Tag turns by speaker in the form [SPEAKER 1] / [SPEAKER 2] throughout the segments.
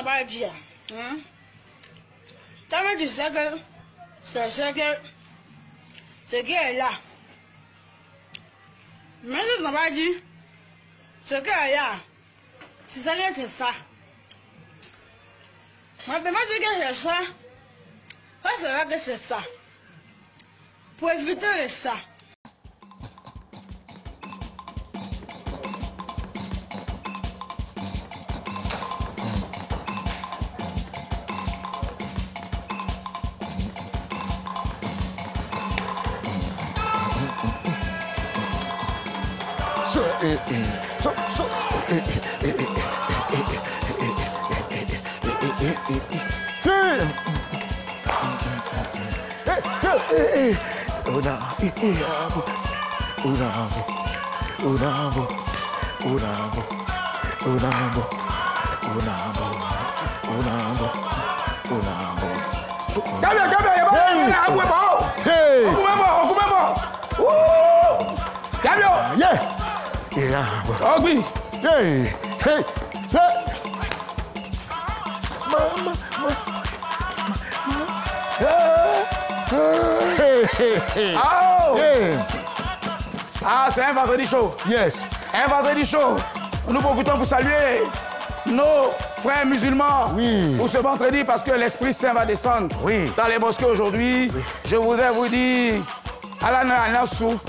[SPEAKER 1] n'a pas dit. Hein? Toi-même, tu sais que ce qui est là. Mais je n'ai pas dit. Ce qui est là. C'est ça que c'est ça. Moi, je me dis que c'est ça. C'est vrai que c'est ça. Pour éviter ça.
[SPEAKER 2] Ah, c'est un vendredi chaud.
[SPEAKER 3] Yes.
[SPEAKER 2] Un vendredi chaud. Nous profitons pour saluer nos frères musulmans pour ce vendredi parce que l'Esprit Saint va descendre dans les mosquées aujourd'hui. Oui. Je voudrais vous dire, Allah Nassou,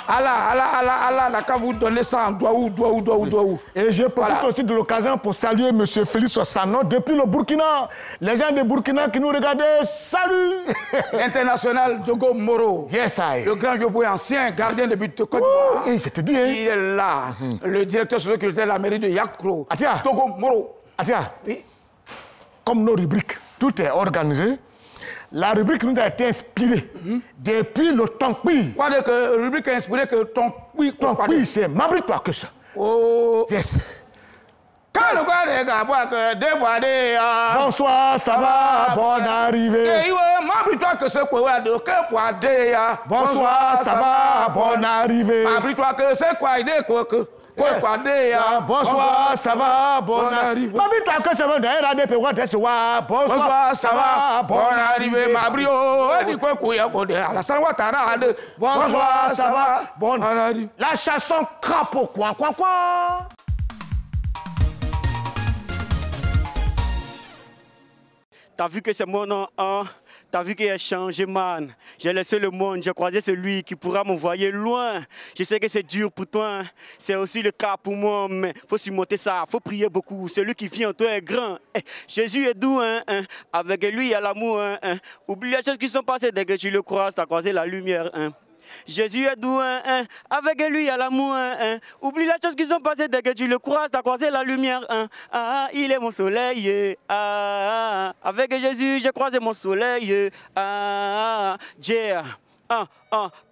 [SPEAKER 2] Allah n'a qu'à vous donner ça en doaou.
[SPEAKER 3] Et je profite aussi de l'occasion pour saluer M. Félix Ossano depuis le Burkina. Les gens de Burkina qui nous regardaient, salut.
[SPEAKER 2] International Dogo Moro.
[SPEAKER 3] Yes, I.
[SPEAKER 2] Le grand Yoboué ancien, gardien de but de Côte d'Ivoire.
[SPEAKER 3] Je te dis, hein.
[SPEAKER 2] Il est là. Le directeur sécurité de la mairie de Yakro.
[SPEAKER 3] Atia.
[SPEAKER 2] Dogo Moro.
[SPEAKER 3] Atia.
[SPEAKER 2] Oui.
[SPEAKER 3] Comme nos rubriques, tout est organisé. La rubrique nous a été inspirée depuis le Tonkpi.
[SPEAKER 2] Quoi de que rubrique inspirée que Tonkpi?
[SPEAKER 3] Tonkpi, c'est m'abrite-toi que ça.
[SPEAKER 2] Oh.
[SPEAKER 3] Yes.
[SPEAKER 2] Quand le gars des gars voit que deux fois des...
[SPEAKER 3] Bonsoir, ça va, bonne arrivée.
[SPEAKER 2] M'abrite-toi que ce quoi de que pour des...
[SPEAKER 3] Bonsoir, ça va, bonne arrivée.
[SPEAKER 2] M'abrite-toi que c'est quoi des quoi que...
[SPEAKER 3] Bonsoir, ça va, bonne arrivée. M'abrite-toi que ça va, bonsoir, ça va, bonne arrivée. Bonsoir, ça va, bonne arrivée. La chanson crapaud, quoi.
[SPEAKER 4] T'as vu que c'est mon nom, hein? T'as vu qu'il a changé, man. J'ai laissé le monde, j'ai croisé celui qui pourra m'envoyer loin. Je sais que c'est dur pour toi, c'est aussi le cas pour moi, mais faut surmonter ça, faut prier beaucoup. Celui qui vit en toi est grand. Jésus est doux, hein? Avec lui, il y a l'amour, hein? Oublie les choses qui sont passées dès que tu le croises, t'as croisé la lumière, hein? Jésus est doux, avec lui il y a l'amour, Oublie les choses qui sont passées dès que tu le croises, t'as croisé la lumière, Ah, il est mon soleil, avec Jésus j'ai croisé mon soleil, yeah.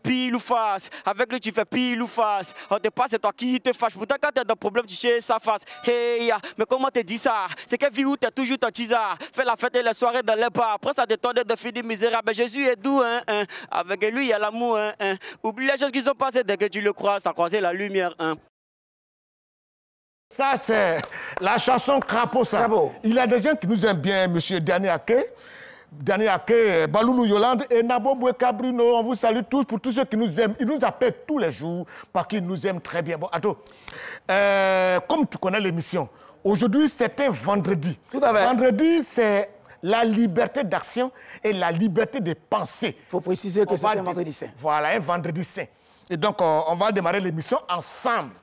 [SPEAKER 4] Pile ou face, avec lui tu fais pile ou face. On te passe, c'est toi qui te fâche. Pourtant quand t'as des problèmes, tu cherches sa face. Hey, mais comment te dis ça? C'est que vie où t'es toujours ton tisa. Fais la fête et les soirées dans les bars. Prends ça de ton de filles misérables. Jésus est doux, avec lui il y a l'amour, Oublie les choses qui sont passées dès que tu le croises, t'as croisé la lumière,
[SPEAKER 3] Ça, c'est la chanson Crapaud, ça.
[SPEAKER 2] Bravo.
[SPEAKER 3] Il y a des gens qui nous aiment bien, monsieur Dernier Ake. Dernier Ake, Baloulou Yolande et Nabo Boueka Bruno. On vous salue tous pour tous ceux qui nous aiment. Ils nous appellent tous les jours parce qu'ils nous aiment très bien. Bon, attends. Comme tu connais l'émission, aujourd'hui, c'est un vendredi.
[SPEAKER 2] Tout à fait.
[SPEAKER 3] Vendredi, c'est la liberté d'action et la liberté de penser.
[SPEAKER 2] Il faut préciser que c'est un vendredi saint.
[SPEAKER 3] Voilà, un vendredi saint. Et donc, on va démarrer l'émission ensemble.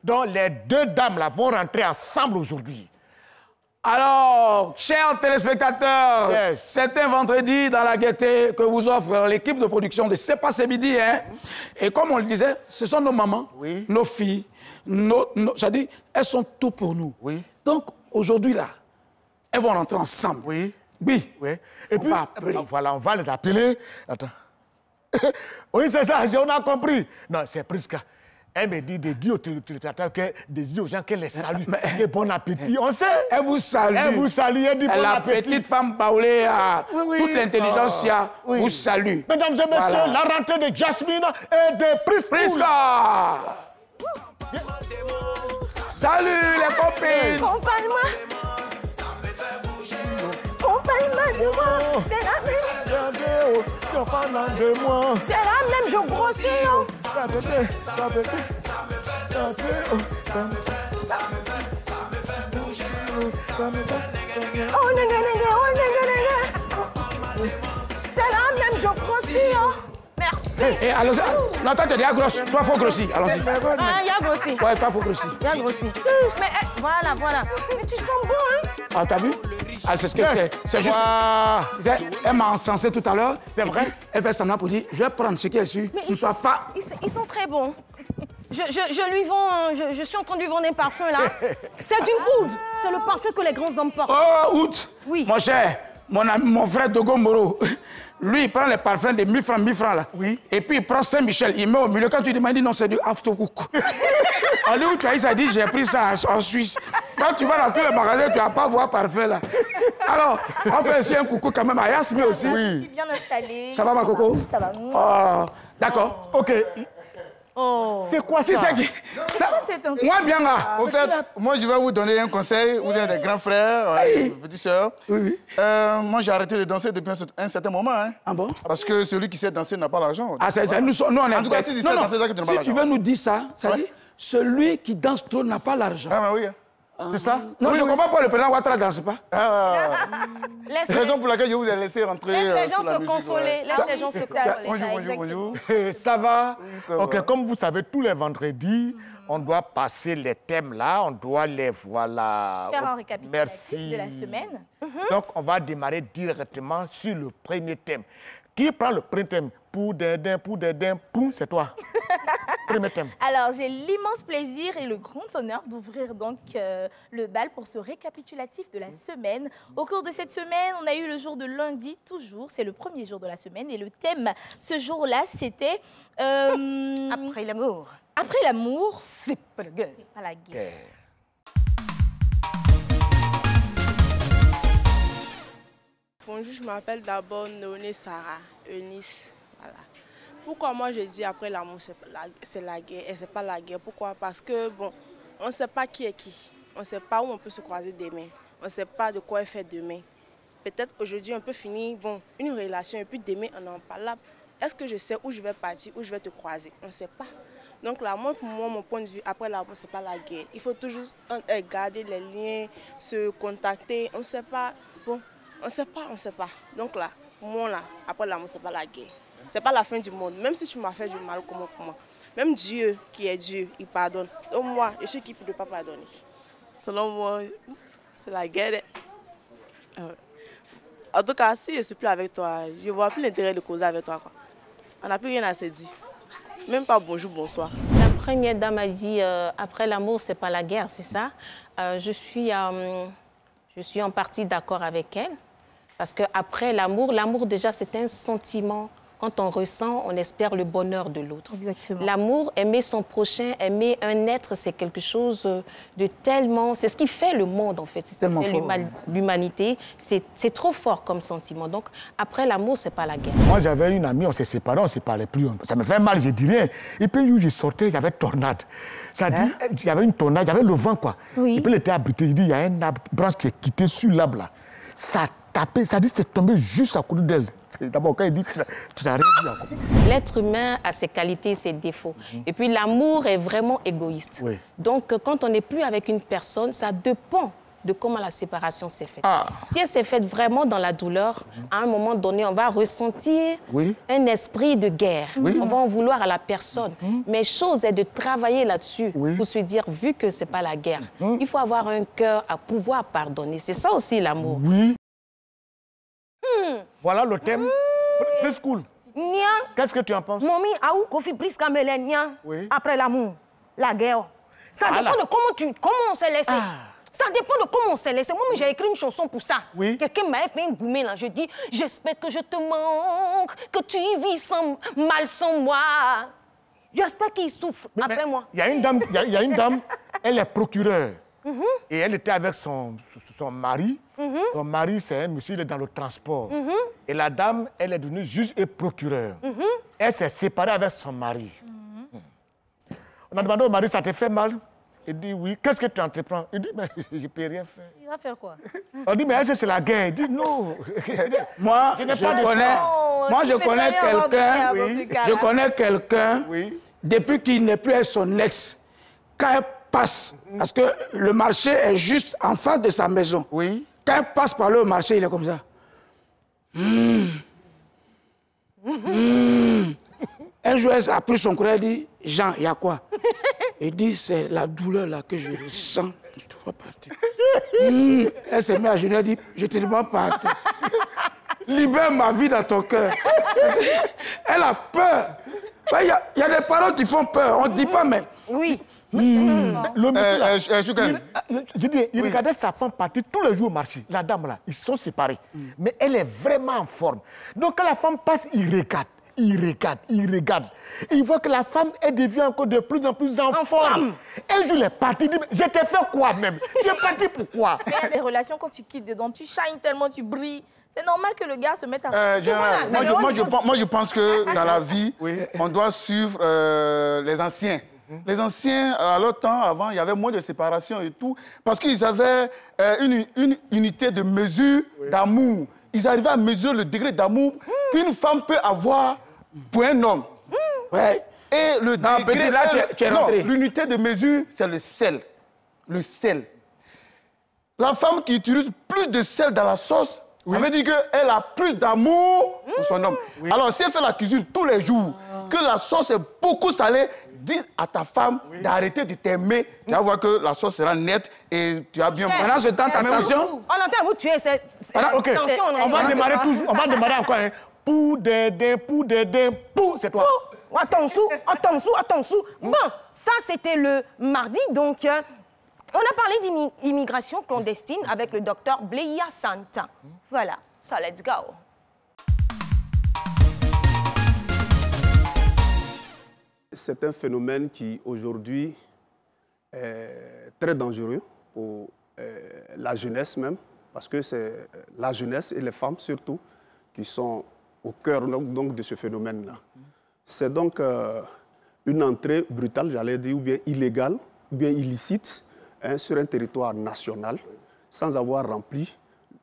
[SPEAKER 3] Donc, les deux dames là vont rentrer ensemble aujourd'hui.
[SPEAKER 2] Alors, chers téléspectateurs, c'est un vendredi dans la gaieté que vous offre l'équipe de production de C'est pas c'est midi, hein. Et comme on le disait, ce sont nos mamans, nos filles, c'est-à-dire, elles sont tout pour nous.
[SPEAKER 3] Oui.
[SPEAKER 2] Donc, aujourd'hui, là, elles vont rentrer ensemble.
[SPEAKER 3] Oui.
[SPEAKER 2] Oui.
[SPEAKER 3] Oui. Et puis,
[SPEAKER 2] voilà,
[SPEAKER 3] on va les appeler. Attends. Oui, c'est ça, on a compris. Non, c'est Prisca. Elle me dit de dire aux téléspectateurs, de dire aux gens qu'elle les salue, que bon appétit. On sait.
[SPEAKER 2] Elle vous salue.
[SPEAKER 3] Elle vous salue, elle dit bon
[SPEAKER 2] la
[SPEAKER 3] appétit.
[SPEAKER 2] petite femme baoulée à toute l'intelligence, vous salue.
[SPEAKER 3] Mesdames et messieurs, la rentrée de Jasmine et de Prisca.
[SPEAKER 2] Salut les copines.
[SPEAKER 5] Accompagne-moi. C'est la même.
[SPEAKER 3] C'est
[SPEAKER 5] la même, je grossis. C'est la même, je grossis. Merci.
[SPEAKER 2] Et allons-y. Non, toi, tu es grosse. Toi, il faut grossir. Allons-y.
[SPEAKER 5] Ah, il y a grossi.
[SPEAKER 2] Ouais, toi, il faut grossir.
[SPEAKER 5] Il y a grossi. Mais voilà. Mais tu sens bon, hein?
[SPEAKER 2] Ah, t'as vu? Ah, c'est ce que c'est. C'est juste. Elle m'a encensé tout à l'heure. C'est vrai? Elle fait semblant pour dire, je vais prendre ce qui est sûr.
[SPEAKER 5] Ils sont très bons. Je lui vends, je suis en train de lui vendre un parfum, là. C'est du oud. C'est le parfum que les grands hommes portent.
[SPEAKER 2] Oh, oud.
[SPEAKER 5] Oui.
[SPEAKER 2] Mon cher, mon frère Dogo Moro, lui, il prend les parfums de 1000 francs, là. Oui. Et puis, il prend Saint-Michel, il met au milieu. Quand tu demandes, il dit non, c'est du Aftercook. En lui, où tu as eu ça, dit, j'ai pris ça en Suisse. Quand tu vas dans tous les magasins, tu vas pas voir parfum, là. Alors, on fait aussi un coucou quand même à Yasmi aussi.
[SPEAKER 6] Oui. Je suis bien installée.
[SPEAKER 2] Ça va, ma coco?
[SPEAKER 6] Ça va.
[SPEAKER 2] Oh, d'accord.
[SPEAKER 3] OK.
[SPEAKER 5] Oh.
[SPEAKER 3] C'est quoi ça?
[SPEAKER 2] Moi, bien là.
[SPEAKER 7] En fait, moi, je vais vous donner un conseil. Vous êtes des grands frères, des petites sœurs. Oui. Moi, j'ai arrêté de danser depuis un certain moment. Hein.
[SPEAKER 2] Ah bon?
[SPEAKER 7] Parce que celui qui sait danser n'a pas l'argent.
[SPEAKER 2] Ah, c'est nous, on est...
[SPEAKER 7] En tout cas, si tu sais danser, ça que tu n'as pas l'argent.
[SPEAKER 2] Si tu veux nous dire ça, ça dit, celui qui danse trop n'a pas l'argent.
[SPEAKER 7] Ah, ben oui.
[SPEAKER 2] C'est ça? Non, je ne comprends pas, le président Ouattara ne danse pas.
[SPEAKER 7] C'est la raison pour laquelle je vous ai laissé rentrer.
[SPEAKER 5] Laisse les gens se consoler. Laisse les gens se consoler.
[SPEAKER 7] Bonjour.
[SPEAKER 3] Ça va?
[SPEAKER 7] Ça va.
[SPEAKER 3] OK, comme vous savez, tous les vendredis, on doit passer les thèmes là, on doit les voilà.
[SPEAKER 6] Faire un récapitulatif de la semaine.
[SPEAKER 3] Donc, on va démarrer directement sur le premier thème. Qui prend le premier thème? Pour c'est toi. Premier thème.
[SPEAKER 6] Alors, j'ai l'immense plaisir et le grand honneur d'ouvrir donc le bal pour ce récapitulatif de la semaine. Au cours de cette semaine, on a eu le jour de lundi, toujours. C'est le premier jour de la semaine. Et le thème, ce jour-là, c'était...
[SPEAKER 5] Après l'amour.
[SPEAKER 6] Après l'amour,
[SPEAKER 5] c'est pas la guerre.
[SPEAKER 6] C'est pas la guerre.
[SPEAKER 8] Bonjour, je m'appelle d'abord Noné Sarah Eunice. Voilà. Pourquoi moi je dis après l'amour c'est la guerre et c'est pas la guerre? Pourquoi? Parce que bon, on ne sait pas qui est qui. On ne sait pas où on peut se croiser demain. On ne sait pas de quoi est fait demain. Peut-être aujourd'hui on peut finir une relation et puis demain on en parle là. Est-ce que je sais où je vais partir, où je vais te croiser? On ne sait pas. Donc là, pour moi, mon point de vue, après l'amour, c'est pas la guerre. Il faut toujours garder les liens, se contacter. On ne sait pas. Bon, on ne sait pas. Donc là, pour moi, là, après l'amour, c'est pas la guerre. C'est pas la fin du monde. Même si tu m'as fait du mal, comment? Même Dieu, qui est Dieu, il pardonne. Donc moi, je suis qui pour ne pas pardonner. Selon moi, c'est la guerre. En tout cas, si je ne suis plus avec toi, je ne vois plus l'intérêt de causer avec toi, quoi. On n'a plus rien à se dire. Même pas bonjour, bonsoir.
[SPEAKER 5] La première dame a dit après l'amour, c'est pas la guerre, c'est ça. Je suis en partie d'accord avec elle. Parce qu'après l'amour déjà, c'est un sentiment. Quand on ressent, on espère le bonheur de l'autre.
[SPEAKER 6] Exactement.
[SPEAKER 5] L'amour, aimer son prochain, aimer un être, c'est quelque chose de tellement... C'est ce qui fait le monde, en fait. C'est ce qui fait l'humanité. C'est trop fort comme sentiment. Donc, après l'amour, c'est pas la guerre.
[SPEAKER 3] Moi, j'avais une amie, on s'est séparés, on ne se parlait plus. Ça me fait mal, je dis rien. Et puis, un jour, je sortais, il y avait tornade. Ça dit, il y avait une tornade, il y avait le vent, quoi.
[SPEAKER 6] Oui.
[SPEAKER 3] Et puis, il était abrité. Il dit, il y a une branche qui est quittée sur l'arbre, là. Ça a tapé, ça dit, c'est tombé juste à côté d'elle. D'abord, quand il dit, tu n'as rien dit encore.
[SPEAKER 5] L'être humain a ses qualités, ses défauts. Et puis, l'amour est vraiment égoïste. Oui. Donc, quand on n'est plus avec une personne, ça dépend de comment la séparation s'est faite. Si elle s'est faite vraiment dans la douleur, à un moment donné, on va ressentir un esprit de guerre. On va en vouloir à la personne. Mais chose est de travailler là-dessus pour se dire, vu que ce n'est pas la guerre, il faut avoir un cœur à pouvoir pardonner. C'est ça aussi l'amour.
[SPEAKER 3] Oui. Voilà le thème. Plus cool. Qu'est-ce que tu en penses?
[SPEAKER 5] Momi, aou, kofi pris kamelen, après l'amour, la guerre. Ça dépend de comment on s'est laissé. Ça dépend de comment on s'est laissé. Moi, j'ai écrit une chanson pour ça. Quelqu'un m'a fait une goumée, là. Je dis, j'espère que je te manque, que tu y vis mal sans moi. J'espère qu'il souffre après moi.
[SPEAKER 3] Il y a une dame, elle est procureure. Et elle était avec son mari. Son mari, c'est un monsieur, il est dans le transport. Et la dame, elle est devenue juge et procureure. Elle s'est séparée avec son mari. On a demandé au mari, ça te fait mal? Il dit oui. Qu'est-ce que tu entreprends? Il dit, mais je ne peux rien faire.
[SPEAKER 6] Il va faire quoi?
[SPEAKER 3] On dit, mais est-ce que c'est la guerre? Il dit, non.
[SPEAKER 2] Moi, je connais quelqu'un.
[SPEAKER 6] Oui.
[SPEAKER 2] Je connais quelqu'un, depuis qu'il n'est plus avec son ex, quand elle passe, parce que le marché est juste en face de sa maison.
[SPEAKER 3] Oui.
[SPEAKER 2] Quand elle passe par le marché, il est comme ça. Un jour, elle a pris son courrier, elle dit, Jean, il y a quoi? Il dit, c'est la douleur là que je ressens. Je te vois partir. Elle s'est mise à genoux, elle dit, je te demande partir. Libère ma vie dans ton cœur. Elle a peur. Il y a des paroles qui font peur. On ne dit pas, mais...
[SPEAKER 6] Oui.
[SPEAKER 3] Le monsieur là, je dis, il regardait sa femme partir tous les jours au marché. La dame là, ils sont séparés. Mais elle est vraiment en forme. Donc quand la femme passe, il regarde. Et il voit que la femme, elle devient encore de plus en plus en forme. Un jour, il est parti, il dit, je t'ai fait quoi même? Tu es parti pourquoi?
[SPEAKER 6] Il y a des relations, quand tu quittes dedans, tu shines tellement, tu brilles. C'est normal que le gars se mette à...
[SPEAKER 7] Moi, je pense que dans la vie, on doit suivre les anciens. Les anciens, à leur temps, avant, il y avait moins de séparation et tout, parce qu'ils avaient une unité de mesure d'amour. Ils arrivaient à mesurer le degré d'amour qu'une femme peut avoir pour un homme.
[SPEAKER 2] Ouais.
[SPEAKER 7] Et le degré...
[SPEAKER 2] Là, tu es rentré.
[SPEAKER 7] L'unité de mesure, c'est le sel. Le sel. La femme qui utilise plus de sel dans la sauce, ça veut dire qu'elle a plus d'amour pour son homme. Alors, si elle fait la cuisine tous les jours, que la sauce est beaucoup salée, dis à ta femme d'arrêter de t'aimer. Tu vas voir que la sauce sera nette et tu as bien...
[SPEAKER 2] Pendant ce temps, attention.
[SPEAKER 9] On entend vous tuer.
[SPEAKER 3] Ok, on va démarrer toujours. On va démarrer encore. Pour des pour, c'est toi.
[SPEAKER 9] Attention. Bon, ça c'était le mardi, donc on a parlé d'immigration clandestine avec le docteur Bleya Santa. Voilà, ça, let's go.
[SPEAKER 10] C'est un phénomène qui, aujourd'hui, est très dangereux pour la jeunesse même, parce que c'est la jeunesse et les femmes surtout qui sont au cœur donc de ce phénomène-là. C'est donc une entrée brutale, j'allais dire, ou bien illégale, ou bien illicite, sur un territoire national, sans avoir rempli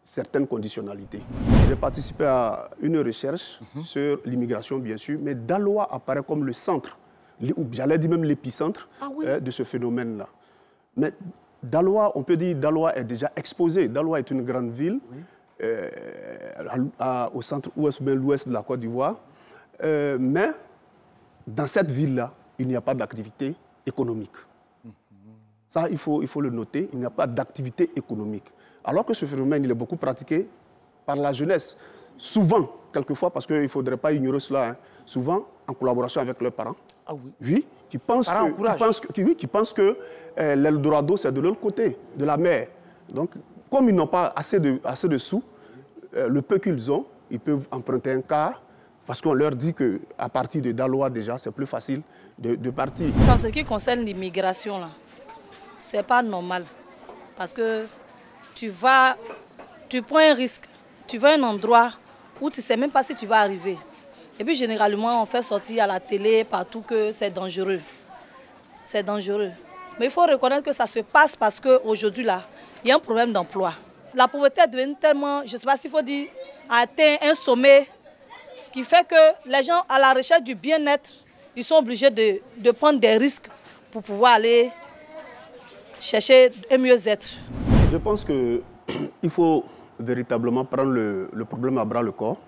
[SPEAKER 10] certaines conditionnalités. J'ai participé à une recherche sur l'immigration, bien sûr, mais Daloa apparaît comme le centre, ou j'allais dire même l'épicentre de ce phénomène-là. Mais Daloa, on peut dire Daloa est déjà exposé. Daloa est une grande ville au centre-ouest, bien l'ouest de la Côte d'Ivoire. Mais dans cette ville-là, il n'y a pas d'activité économique. Ça, il faut le noter, il n'y a pas d'activité économique. Alors que ce phénomène, il est beaucoup pratiqué par la jeunesse. Souvent, quelquefois, parce qu'il ne faudrait pas ignorer cela, souvent en collaboration avec leurs parents. Ah oui? Oui, qui pensent que l'Eldorado, c'est de l'autre côté, de la mer. Donc, comme ils n'ont pas assez de sous, le peu qu'ils ont, ils peuvent emprunter un car, parce qu'on leur dit qu'à partir de Daloa, déjà, c'est plus facile de partir.
[SPEAKER 11] En ce qui concerne l'immigration, là, ce n'est pas normal. Parce que tu prends un risque, tu vas à un endroit où tu ne sais même pas si tu vas arriver. Et puis généralement, on fait sortir à la télé, partout, que c'est dangereux. C'est dangereux. Mais il faut reconnaître que ça se passe parce qu'aujourd'hui, là, il y a un problème d'emploi. La pauvreté est devenue tellement, je ne sais pas s'il faut dire, atteint un sommet qui fait que les gens, à la recherche du bien-être, ils sont obligés de prendre des risques pour pouvoir aller chercher un mieux-être.
[SPEAKER 10] Je pense qu'il faut véritablement prendre le problème à bras le corps.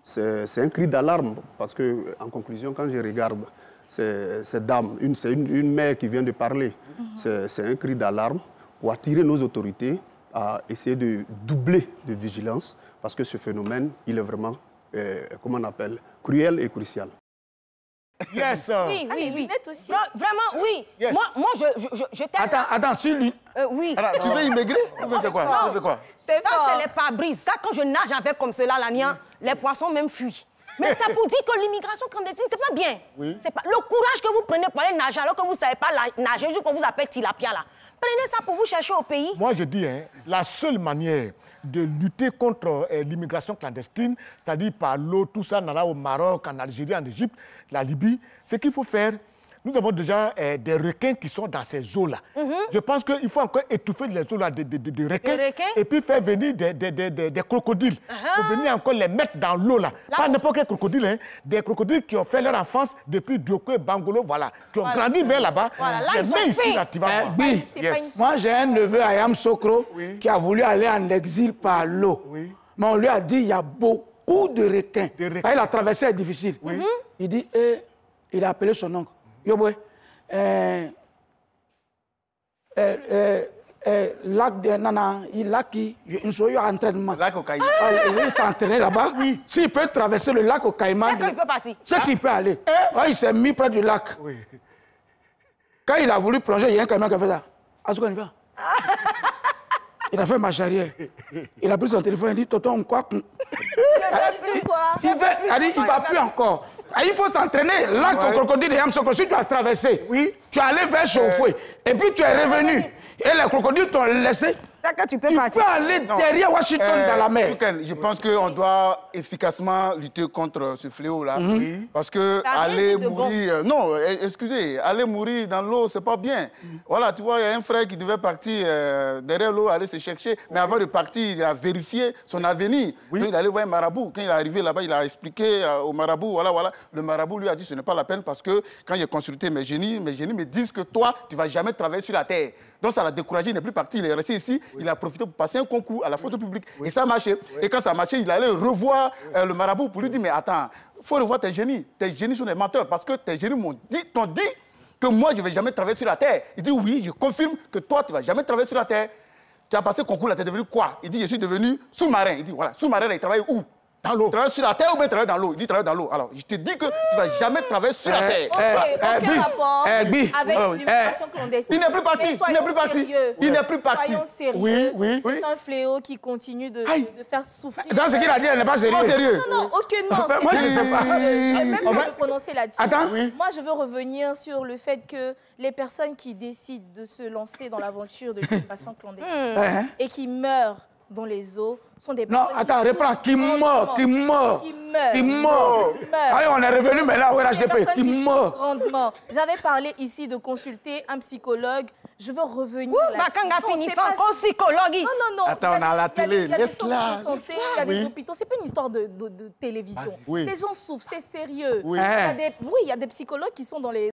[SPEAKER 10] C'est un cri d'alarme parce que, en conclusion, quand je regarde ces dames, c'est une mère qui vient de parler, c'est un cri d'alarme pour attirer nos autorités à essayer de doubler de vigilance parce que ce phénomène, il est vraiment, comment on appelle, cruel et crucial.
[SPEAKER 3] Yes.
[SPEAKER 6] Oui. Aussi.
[SPEAKER 9] Vraiment, oui.
[SPEAKER 3] Yes.
[SPEAKER 9] Moi, je t'aime.
[SPEAKER 2] Attends, sur lui.
[SPEAKER 9] Oui.
[SPEAKER 7] Alors, tu veux immigrer ou bien c'est quoi?
[SPEAKER 9] Non.
[SPEAKER 7] Tu fais quoi?
[SPEAKER 9] Ça, c'est les pare-brises. Ça, quand je nage avec comme cela, les poissons même fuient. Mais ça pour dire que l'immigration clandestine, c'est pas bien. Oui. C'est pas... Le courage que vous prenez pour aller nager alors que vous ne savez pas nager, juste qu'on vous appelle tilapia là. Prenez ça pour vous chercher au pays. Moi,
[SPEAKER 3] je dis, la seule manière de lutter contre l'immigration clandestine, c'est-à-dire par l'eau, tout ça, au Maroc, en Algérie, en Égypte, la Libye, ce qu'il faut faire, nous avons déjà des requins qui sont dans ces eaux-là. Je pense qu'il faut encore étouffer les eaux-là de requins et puis faire venir des crocodiles. Pour venir encore les mettre dans l'eau là. Pas n'importe quel crocodile, hein. Des crocodiles qui ont fait leur enfance depuis Djoko et Bangolo, voilà. Qui ont grandi vers là-bas. Les mets ici, là, tu vas voir.
[SPEAKER 2] Moi, j'ai un neveu à Yamoussoukro qui a voulu aller en exil par l'eau. Mais on lui a dit, il y a beaucoup de requins. La traversée est difficile. Il dit, il a appelé son oncle. Yobwe, lac de Nana, il a qui, une soirée entraînement.
[SPEAKER 7] Lac au Caïman.
[SPEAKER 2] Il s'est entraîné là-bas. S'il peut traverser le lac au Caïman, c'est qu'il peut aller. Il s'est mis près du lac. Quand il a voulu plonger, il y a un camion qui a fait ça. Asuka, il va. Il a fait marche arrière. Il a pris son téléphone, il dit, Tonton, quoi? Il ne va plus encore. Il faut s'entraîner. Là, au crocodile de Yamoussoukro, si tu as traversé, tu es allé vers Chaufoué, et puis tu es revenu, et les crocodiles t'ont laissé. Que tu peux aller derrière Washington dans la mer.
[SPEAKER 7] Je pense qu'on doit efficacement lutter contre ce fléau-là. Parce que aller mourir... Non, excusez, aller mourir dans l'eau, c'est pas bien. Voilà, tu vois, il y a un frère qui devait partir derrière l'eau, aller se chercher. Mais avant de partir, il a vérifié son avenir. Il est allé voir un marabout. Quand il est arrivé là-bas, il a expliqué au marabout, voilà. Le marabout lui a dit, ce n'est pas la peine parce que quand j'ai consulté mes génies me disent que toi, tu ne vas jamais travailler sur la terre. Donc ça l'a découragé, il n'est plus parti, il est resté ici. Il a profité pour passer un concours à la photo publique. Et ça a marché. Et quand ça a marché, il allait revoir le marabout pour lui dire, mais attends, il faut revoir tes génies. Tes génies sont des menteurs parce que tes génies t'ont dit que moi, je ne vais jamais travailler sur la terre. Il dit, oui, je confirme que toi, tu ne vas jamais travailler sur la terre. Tu as passé le concours, là, tu es devenu quoi? Il dit, je suis devenu sous-marin. Il dit, voilà, sous-marin, il travaille où? Dans l'eau. Travaille sur la terre ou bien travaille dans l'eau? Il dit travaille dans l'eau. Alors, je te dis que tu ne vas jamais travailler sur la terre.
[SPEAKER 6] Aucun rapport avec l'immigration clandestine.
[SPEAKER 7] Il n'est plus parti. Il n'est plus parti. Il n'est plus parti.
[SPEAKER 6] Soyons sérieux. C'est un fléau qui continue de faire souffrir.
[SPEAKER 2] Dans ce qu'il a dit, elle n'est pas sérieuse.
[SPEAKER 6] Non, aucunement.
[SPEAKER 2] Moi, je ne sais pas.
[SPEAKER 6] Même pas me prononcer là-dessus.
[SPEAKER 2] Attends.
[SPEAKER 6] Moi, je veux revenir sur le fait que les personnes qui décident de se lancer dans l'aventure de l'immigration clandestine et qui meurent dans les eaux sont des personnes
[SPEAKER 2] reprends. Qui meurt. Allez, on est revenu maintenant au RHDP. Qui meurt.
[SPEAKER 6] Grandement. J'avais parlé ici de consulter un psychologue. Je veux revenir là-dessus.
[SPEAKER 9] Psychologue.
[SPEAKER 6] Non.
[SPEAKER 3] Attends, on a la télé.
[SPEAKER 6] Laisse-la. Il y a des hôpitaux. C'est pas une histoire de télévision. Les gens souffrent, c'est sérieux. Il y a des psychologues qui sont dans les